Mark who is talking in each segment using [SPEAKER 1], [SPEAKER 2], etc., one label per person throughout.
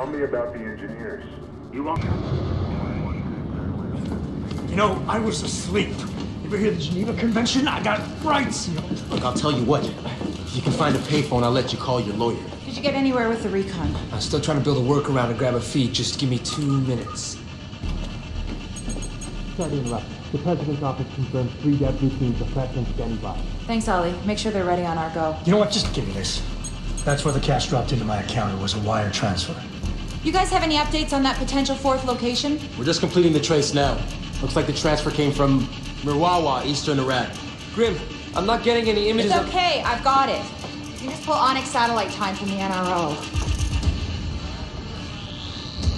[SPEAKER 1] Tell me about the engineers. You want...
[SPEAKER 2] You know, I was asleep. You ever hear the Geneva Convention? I got rights.
[SPEAKER 3] Look, I'll tell you what. If you can find a payphone, I'll let you call your lawyer.
[SPEAKER 4] Did you get anywhere with the recon?
[SPEAKER 5] I'm still trying to build a workaround to grab a feed. Just give me 2 minutes.
[SPEAKER 6] Sorry to interrupt. The President's office confirmed 3 death routines of preference standing by.
[SPEAKER 4] Thanks, Ollie. Make sure they're ready on our go.
[SPEAKER 2] You know what? Just give me this. That's where the cash dropped into my account. It was a wire transfer.
[SPEAKER 4] You guys have any updates on that potential 4th location?
[SPEAKER 3] We're just completing the trace now. Looks like the transfer came from Mirwawa, eastern Iraq.
[SPEAKER 5] Grim, I'm not getting any images
[SPEAKER 4] It's okay. I've got it. You just pull Onyx satellite time from the NRO.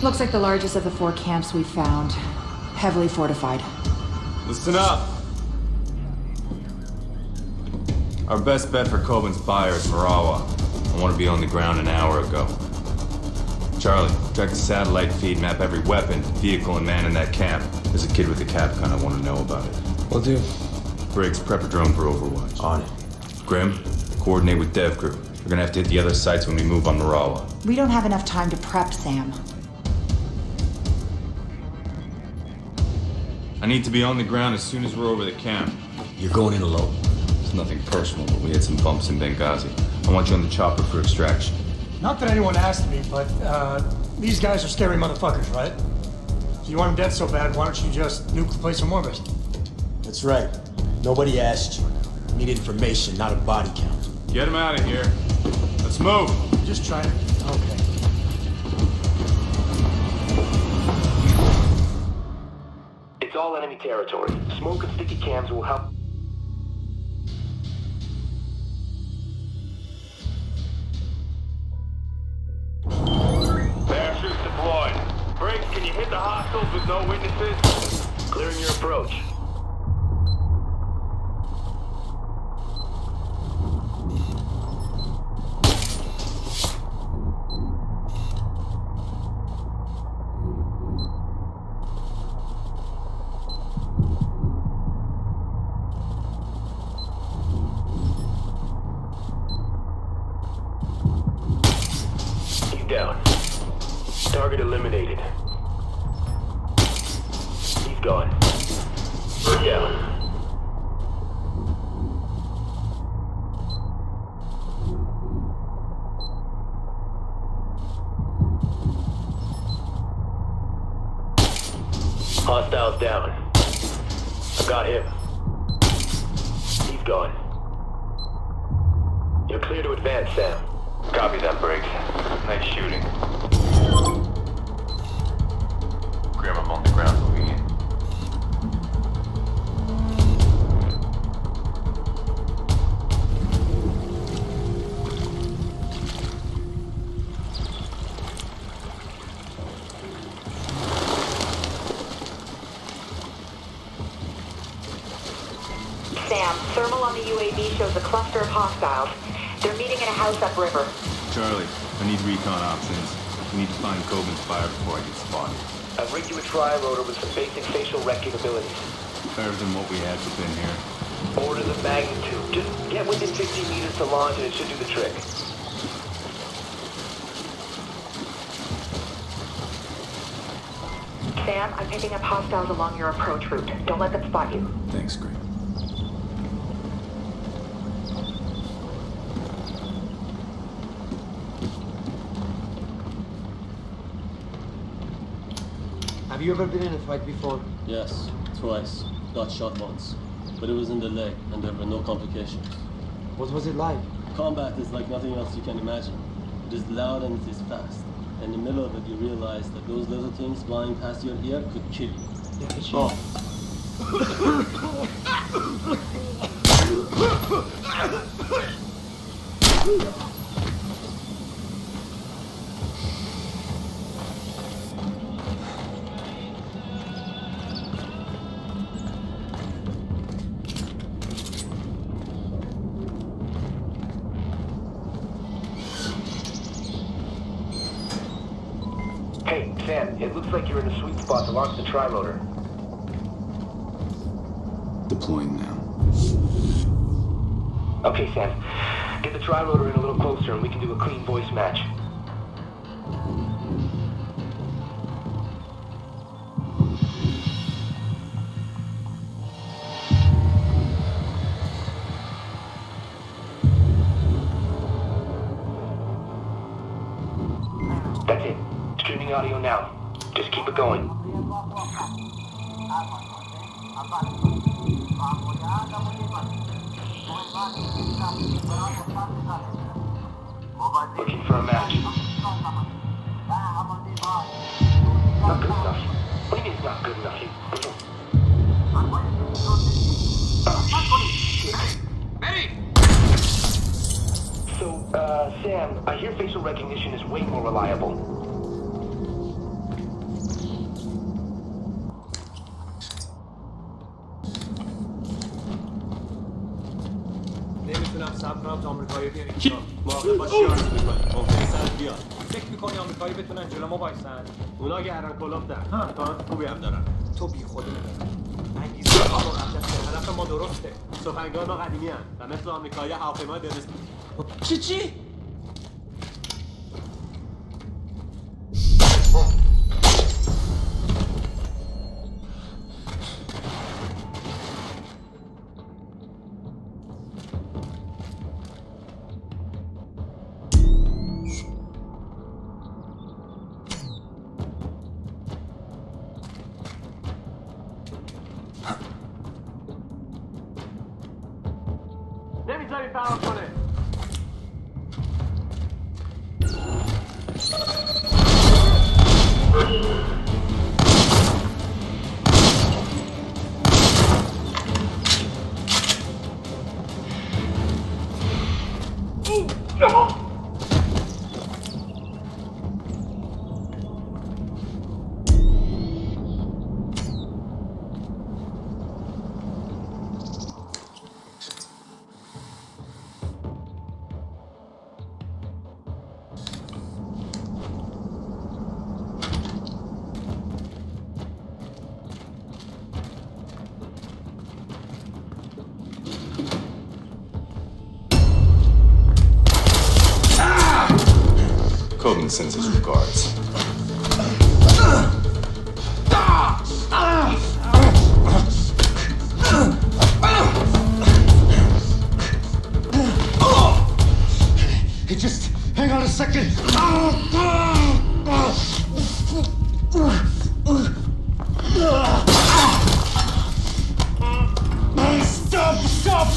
[SPEAKER 4] Looks like the largest of the 4 camps we've found. Heavily fortified.
[SPEAKER 7] Listen up! Our best bet for Coben's buyer is Marawa. I want to be on the ground an hour ago. Charlie, track the satellite feed, map every weapon, vehicle, and man in that camp. There's a kid with a cap gun I want to know about it.
[SPEAKER 5] Will do.
[SPEAKER 7] Briggs, prep a drone for Overwatch.
[SPEAKER 3] On it.
[SPEAKER 7] Grim, coordinate with Dev Crew. We're gonna have to hit the other sites when we move on Marawa.
[SPEAKER 4] We don't have enough time to prep, Sam.
[SPEAKER 7] I need to be on the ground as soon as we're over the camp.
[SPEAKER 3] You're going in alone.
[SPEAKER 7] It's nothing personal, but we had some bumps in Benghazi. I want you on the chopper for extraction.
[SPEAKER 2] Not that anyone asked me, but these guys are scary motherfuckers, right? If you want them dead so bad, why don't you just nuke the place in orbit?
[SPEAKER 3] That's right. Nobody asked you. I need information, not a body count.
[SPEAKER 7] Get him out of here. Let's move.
[SPEAKER 2] Just trying to... Okay.
[SPEAKER 8] It's all enemy territory. Smoke and sticky cams will help. Parachutes deployed. Briggs, can you hit the hostiles with no witnesses? Clearing your approach. Down. Target eliminated. He's gone. We're down. Hostiles down. I got him. He's gone. You're clear to advance, Sam. Copy that, Briggs. Nice shooting. Grim, I'm on the ground moving in.
[SPEAKER 9] Sam, thermal on the UAV shows a cluster of hostiles. They're meeting in a house upriver.
[SPEAKER 7] Charlie, I need recon options. We need to find Coben's buyer before I get spotted.
[SPEAKER 8] I've rigged you a tri-loader with some basic facial rec capabilities.
[SPEAKER 7] Better than what we had within here.
[SPEAKER 8] Orders of magnitude. Just get within 50 meters to launch and it should do the trick.
[SPEAKER 9] Sam, I'm picking up hostiles along your approach route. Don't let them spot you.
[SPEAKER 7] Thanks, Grim.
[SPEAKER 5] Have you ever been in a fight before?
[SPEAKER 6] Yes, twice. Got shot once. But it was in the leg, and there were no complications.
[SPEAKER 5] What was it like?
[SPEAKER 6] Combat is like nothing else you can imagine. It is loud and it is fast. In the middle of it, you realize that those little things flying past your ear could kill you.
[SPEAKER 5] Yeah, sure.
[SPEAKER 8] Hey, Sam, it looks like you're in the sweet spot to launch the tri-loader.
[SPEAKER 7] Deploying now.
[SPEAKER 8] Okay, Sam. Get the tri-loader in a little closer and we can do a clean voice match.
[SPEAKER 10] audio now. Just keep it going. Looking for a match. Not good enough. What do you mean it's not good enough? So, Sam, I hear facial recognition is way more reliable.
[SPEAKER 11] نمیتونم صبر کنم تا آمریکایی بیان اینجا. مراقب باش شارژ میکنه. ممکنه سر بیاد. فکر میکنی آمریکایی بتونن جلو ما وایسن؟ اونا گردن کلفتن. کانت خوبی هم دارن. تو بی خودی ندارن. انگیزه ها مرتب هدف ما درسته. سخنگوی ما قدیمی هن و مثل آمریکایی هواپیما دنس. چی؟ نمیذاری فرار کنه.
[SPEAKER 7] Coben sends his regards.
[SPEAKER 2] Hey, just hang on a second.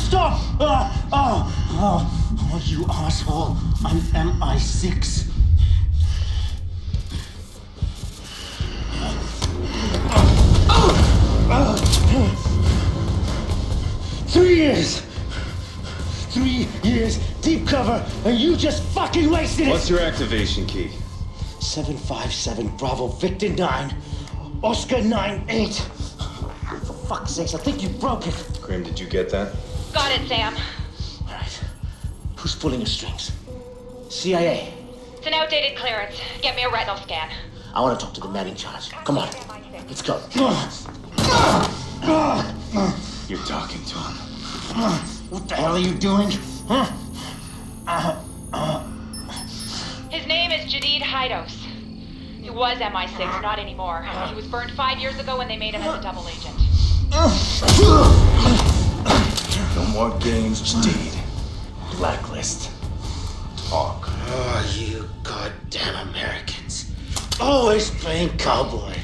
[SPEAKER 2] Stop! Oh, you asshole. I'm MI6. 3 years! 3 years, deep cover, and you just fucking wasted it!
[SPEAKER 7] What's your activation key?
[SPEAKER 2] 757 Bravo Victor 9, Oscar 98. For fuck's sakes, I think you broke it.
[SPEAKER 7] Grim, did you get that?
[SPEAKER 9] Got it, Sam.
[SPEAKER 2] All right. Who's pulling the strings? CIA.
[SPEAKER 9] It's an outdated clearance. Get me a retinal scan.
[SPEAKER 2] I want to talk to the man in charge. Come on, let's go.
[SPEAKER 7] You're talking to him.
[SPEAKER 2] What the hell are you doing? Huh?
[SPEAKER 9] His name is Jadid Haidos. He was MI6, not anymore. He was burned 5 years ago when they made him as a double agent.
[SPEAKER 7] No more games, Jadid. Blacklist. Talk.
[SPEAKER 2] Oh, you goddamn Americans. Always playing cowboy.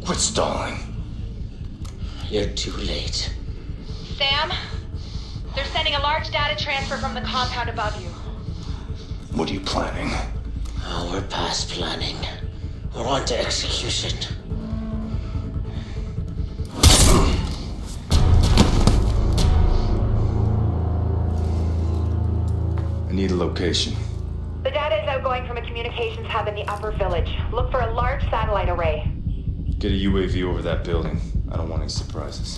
[SPEAKER 7] Quit stalling.
[SPEAKER 2] You're too late.
[SPEAKER 9] Sam, they're sending a large data transfer from the compound above you.
[SPEAKER 7] What are you planning?
[SPEAKER 2] Oh, we're past planning. We're on to execution.
[SPEAKER 7] I need a location.
[SPEAKER 9] The data is outgoing from a communications hub in the upper village. Look for a large satellite array.
[SPEAKER 7] Get a UAV over that building. I don't want any surprises.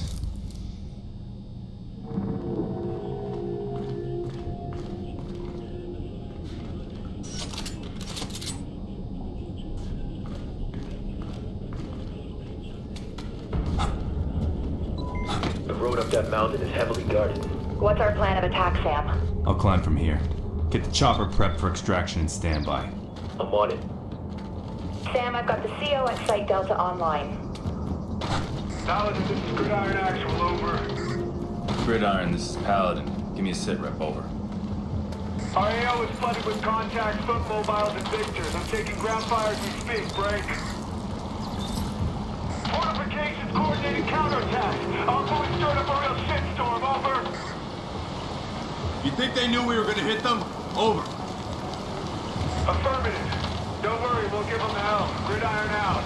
[SPEAKER 10] The road up that mountain is heavily guarded.
[SPEAKER 9] What's our plan of attack, Sam?
[SPEAKER 7] I'll climb from here. Get the chopper prepped for extraction and standby.
[SPEAKER 10] I'm on it.
[SPEAKER 9] Sam, I've got the CO at Site Delta online.
[SPEAKER 8] Paladin, this is Gridiron Actual, over.
[SPEAKER 7] Gridiron, this is Paladin. Give me a sit rep, over.
[SPEAKER 8] Our AO is flooded with contacts, foot mobiles, and victors. I'm taking ground fire as we speak. Break. Fortifications, coordinated counterattack. Ongoing stirred up a real shitstorm. Over.
[SPEAKER 3] You think they knew we were gonna hit them? Over.
[SPEAKER 8] Affirmative. Don't worry, we'll give them hell. Gridiron out.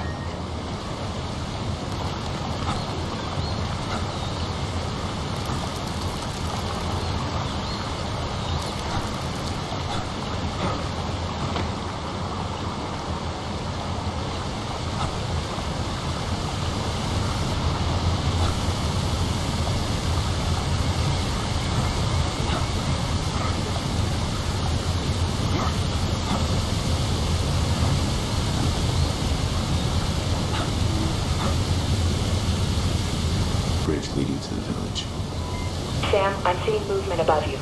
[SPEAKER 7] Bridge leading to the village.
[SPEAKER 4] Sam, I'm seeing movement above you.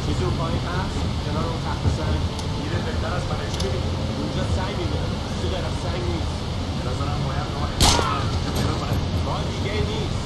[SPEAKER 11] چیزی رو پایین هست کنار اون تخت سنگ میره بهتر از منشی ببینیم اونجا سنگ میبینم چیزی غیر از سنگ نیست به نظرم باید راه پیدا کنه راه دیگه نیست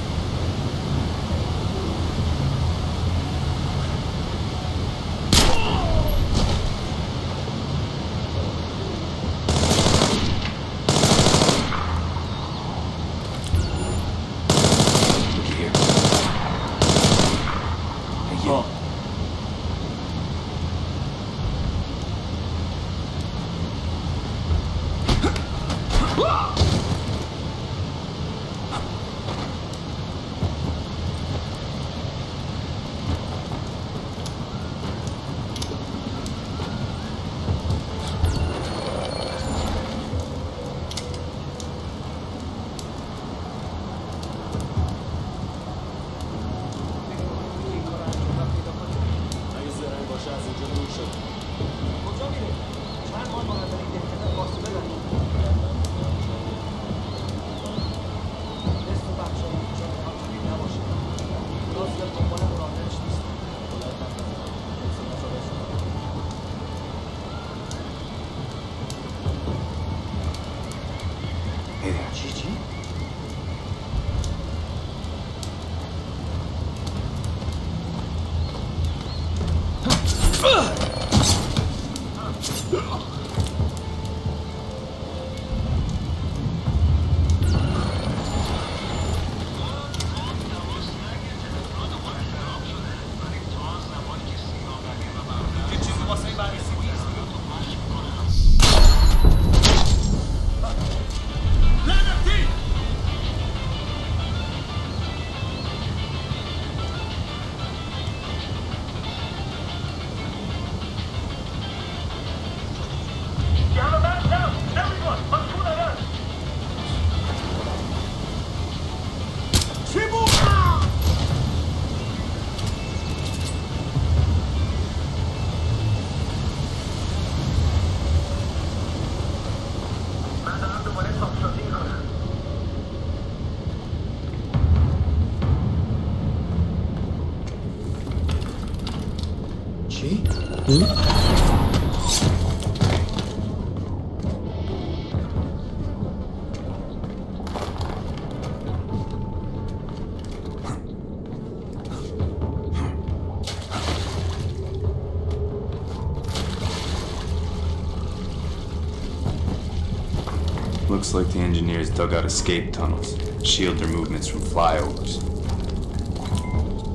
[SPEAKER 7] Looks like the engineers dug out escape tunnels, shield their movements from flyovers.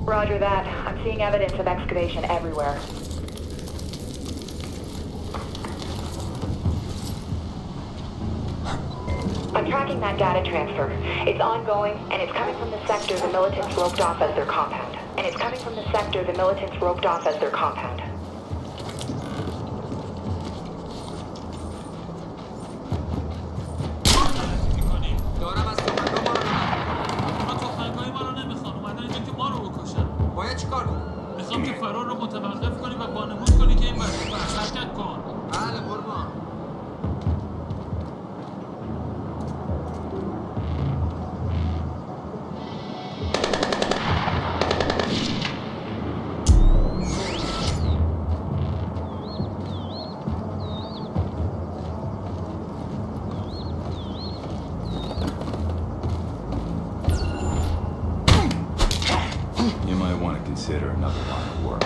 [SPEAKER 4] Roger that. I'm seeing evidence of excavation everywhere. I'm tracking that data transfer. It's ongoing, and it's coming from the sector the militants roped off as their compound.
[SPEAKER 5] دارم از تفنگ‌ها ما رو نمی‌خوام. اونا تفنگ‌های ما رو نمی‌خوان. اومدن اینجا که ما رو بکشن. باید چیکار کنیم؟ می‌خوام که فرار رو متوقف کنی و وانمود کنی که این وظیفه است. حرکت کن. بله قربان.
[SPEAKER 7] might consider another line of work.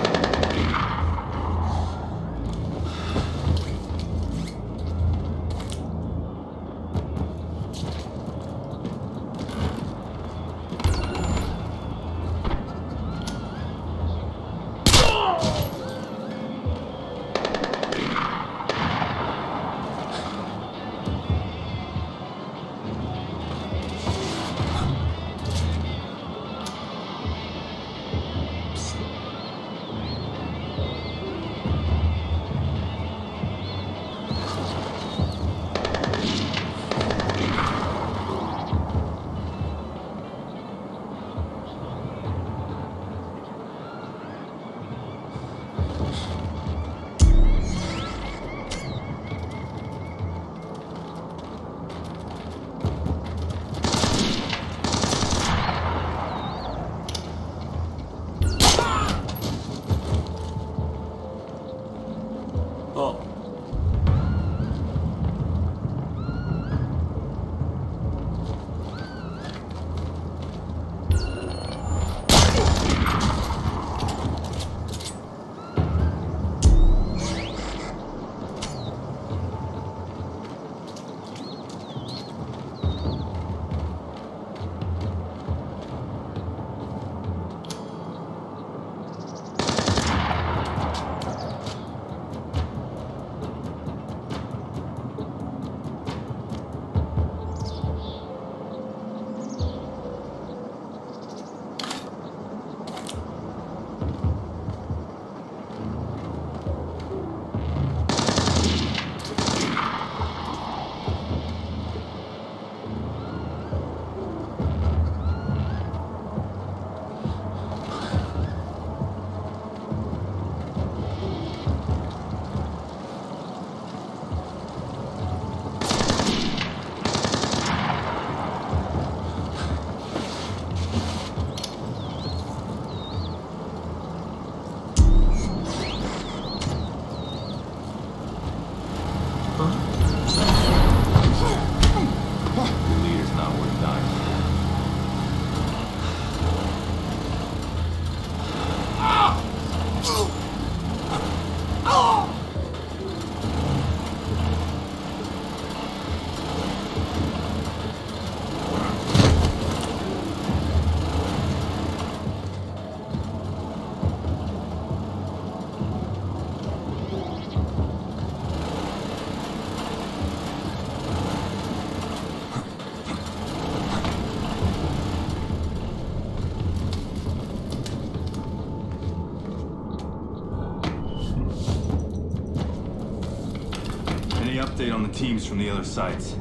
[SPEAKER 7] Update on the teams from the other sites?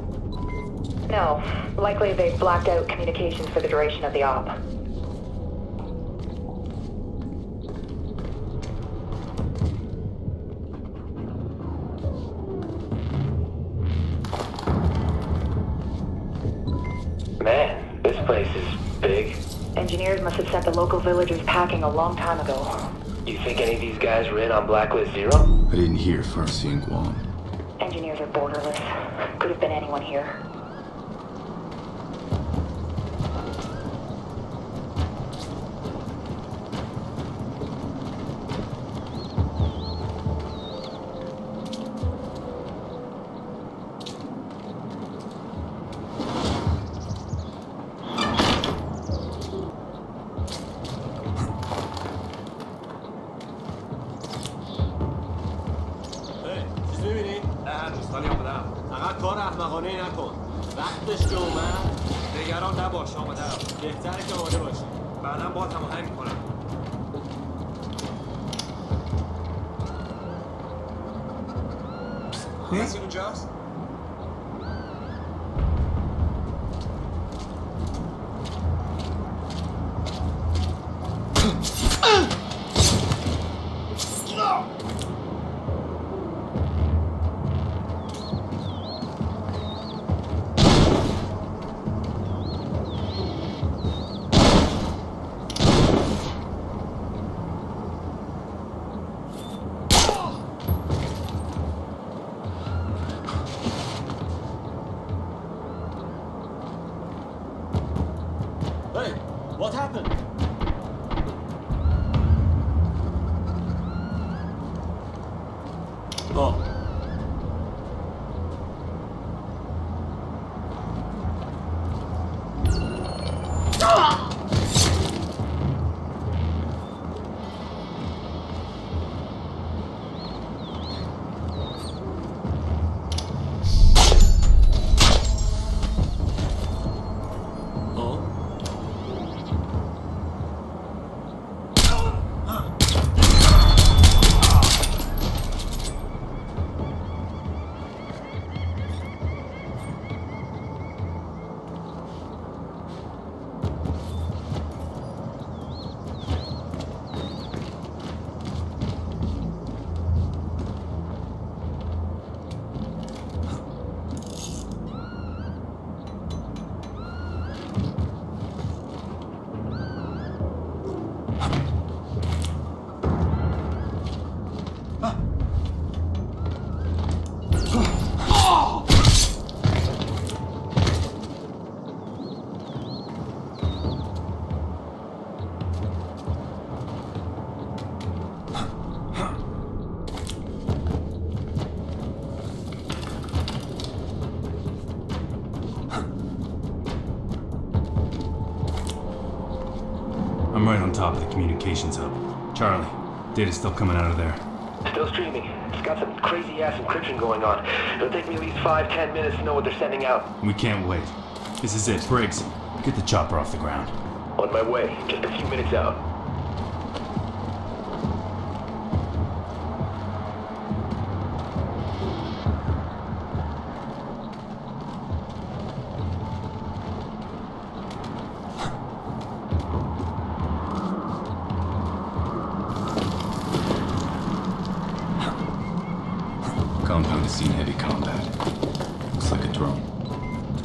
[SPEAKER 4] No. Likely they've blacked out communications for the duration of the op.
[SPEAKER 10] Man, this place is big.
[SPEAKER 4] Engineers must have set the local villagers packing a long time ago.
[SPEAKER 10] You think any of these guys were in on Blacklist 0?
[SPEAKER 7] I didn't hear Farsi and Guam.
[SPEAKER 4] Engineers are borderless. Could have been anyone here.
[SPEAKER 11] وقتش که اومد نگران نباش آمدم بهتره که آماده باشی بعدا با هم آهنگ میکنم کسی اونجاست؟
[SPEAKER 3] What happened? Oh.
[SPEAKER 7] I'm right on top of the communications hub. Charlie, data's still coming out of there.
[SPEAKER 10] Still streaming. It's got some crazy-ass encryption going on. It'll take me at least 5-10 minutes to know what they're sending out.
[SPEAKER 7] We can't wait. This is it. Briggs, get the chopper off the ground.
[SPEAKER 10] On my way. Just a few minutes out.
[SPEAKER 7] Compound has seen heavy combat. Looks like a drone.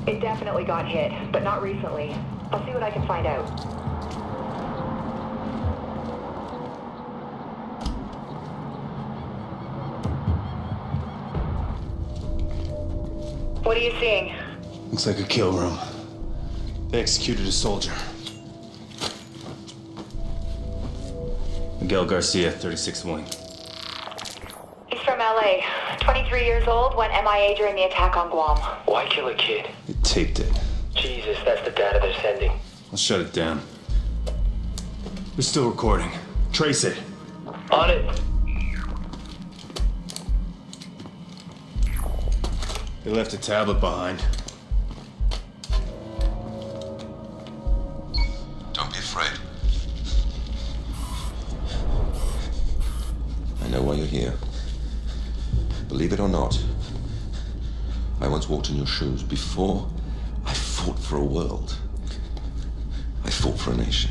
[SPEAKER 4] It definitely got hit, but not recently. I'll see what I can find out. What are you seeing?
[SPEAKER 3] Looks like a kill room. They executed a soldier.
[SPEAKER 7] Miguel Garcia, 36th Wing.
[SPEAKER 4] He's from LA. 23 years old, went MIA during the attack on Guam.
[SPEAKER 10] Why kill a kid?
[SPEAKER 3] They taped it.
[SPEAKER 10] Jesus, that's the data they're sending.
[SPEAKER 7] I'll shut it down. We're still recording. Trace it.
[SPEAKER 10] On it.
[SPEAKER 3] They left a tablet behind.
[SPEAKER 12] Don't be afraid. I know why you're here. Believe it or not, I once walked in your shoes. Before I fought for a world, I fought for a nation.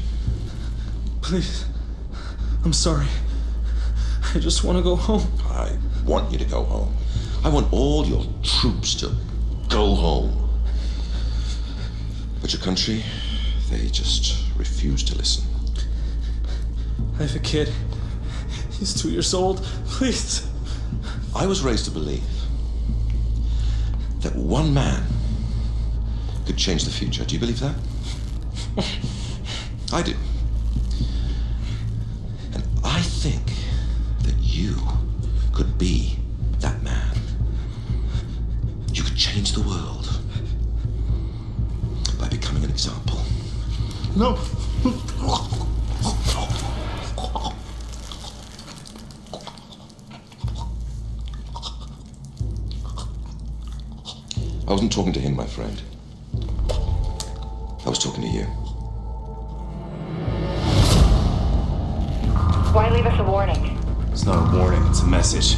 [SPEAKER 13] Please, I'm sorry. I just want to go home.
[SPEAKER 12] I want you to go home. I want all your troops to go home. But your country, they just refuse to listen.
[SPEAKER 13] I have a kid. He's 2 years old. Please.
[SPEAKER 12] I was raised to believe that one man could change the future. Do you believe that? I do. And I think that you could be that man. You could change the world by becoming an example.
[SPEAKER 13] No.
[SPEAKER 12] I wasn't talking to him, my friend. I was talking to you.
[SPEAKER 4] Why leave us a warning?
[SPEAKER 7] It's not a warning, it's a message.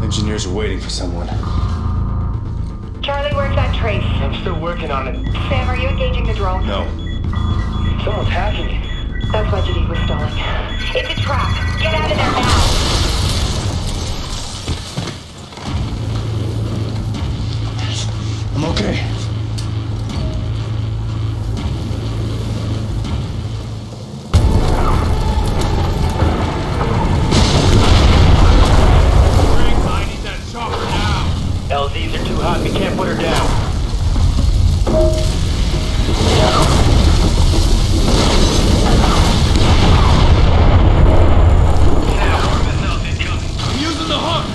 [SPEAKER 7] Engineers are waiting for someone.
[SPEAKER 4] Charlie, where's that trace?
[SPEAKER 10] I'm still working on it.
[SPEAKER 4] Sam, are you engaging the drone?
[SPEAKER 7] No.
[SPEAKER 10] Someone's hacking it.
[SPEAKER 4] That's why Jadid was stalling. It's a trap. Get out of there now.
[SPEAKER 3] I'm okay.
[SPEAKER 5] I need that chopper now.
[SPEAKER 10] LZs are too hot. We can't put her down.
[SPEAKER 5] I'm using the hook.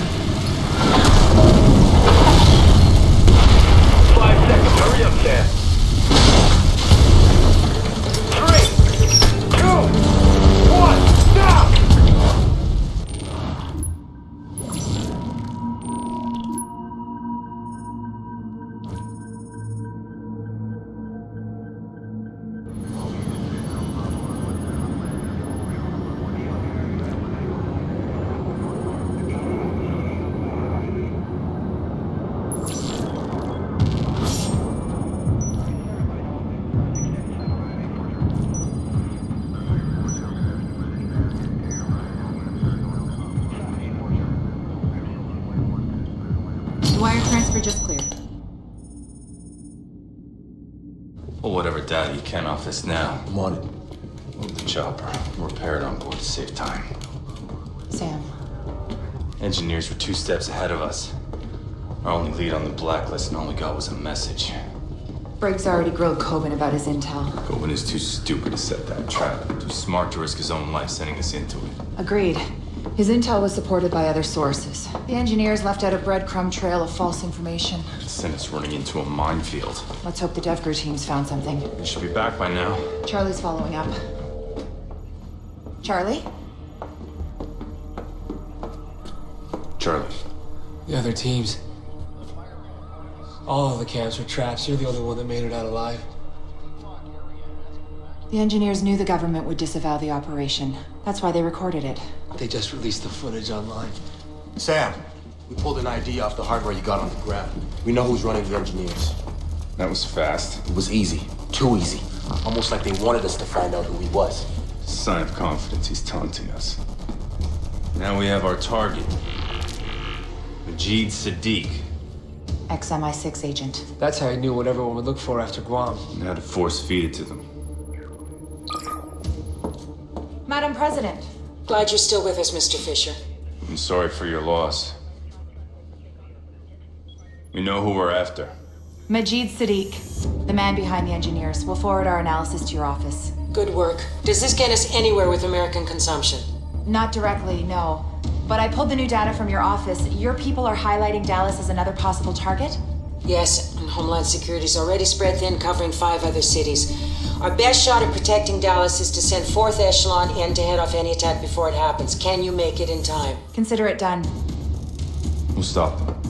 [SPEAKER 7] data you can off this now.
[SPEAKER 3] I'm on it.
[SPEAKER 7] Move the chopper. Repair it on board to save time.
[SPEAKER 4] Sam.
[SPEAKER 7] Engineers were 2 steps ahead of us. Our only lead on the blacklist and all we got was a message.
[SPEAKER 4] Briggs already grilled Coben about his intel.
[SPEAKER 7] Coben is too stupid to set that trap. Too smart to risk his own life sending us into it.
[SPEAKER 4] Agreed. His intel was supported by other sources. The engineers left out a breadcrumb trail of false information.
[SPEAKER 7] It sent us running into a minefield.
[SPEAKER 4] Let's hope the DevGru team's found something.
[SPEAKER 7] They should be back by now.
[SPEAKER 4] Charlie's following up. Charlie?
[SPEAKER 7] Charlie.
[SPEAKER 14] The other teams. All of the camps were traps. You're the only one that made it out alive.
[SPEAKER 4] The engineers knew the government would disavow the operation. That's why they recorded it.
[SPEAKER 14] They just released the footage online.
[SPEAKER 3] Sam, we pulled an ID off the hardware you got on the ground. We know who's running the engineers.
[SPEAKER 7] That was fast.
[SPEAKER 3] It was easy. Too easy. Almost like they wanted us to find out who he was.
[SPEAKER 7] Sign of confidence, he's taunting us. Now we have our target. Majid Sadiq.
[SPEAKER 4] Ex-MI6 agent.
[SPEAKER 14] That's how he knew what everyone would look for after Guam.
[SPEAKER 7] And how to force feed it to them.
[SPEAKER 4] Madam President.
[SPEAKER 15] Glad you're still with us, Mr. Fisher.
[SPEAKER 7] I'm sorry for your loss. We know who we're after.
[SPEAKER 4] Majid Sadiq, the man behind the engineers. We'll forward our analysis to your office.
[SPEAKER 15] Good work. Does this get us anywhere with American consumption?
[SPEAKER 4] Not directly, no. But I pulled the new data from your office. Your people are highlighting Dallas as another possible target?
[SPEAKER 15] Yes, and Homeland Security's already spread thin, covering 5 other cities. Our best shot at protecting Dallas is to send Fourth Echelon in to head off any attack before it happens. Can you make it in time?
[SPEAKER 4] Consider it done.
[SPEAKER 7] We'll stop them.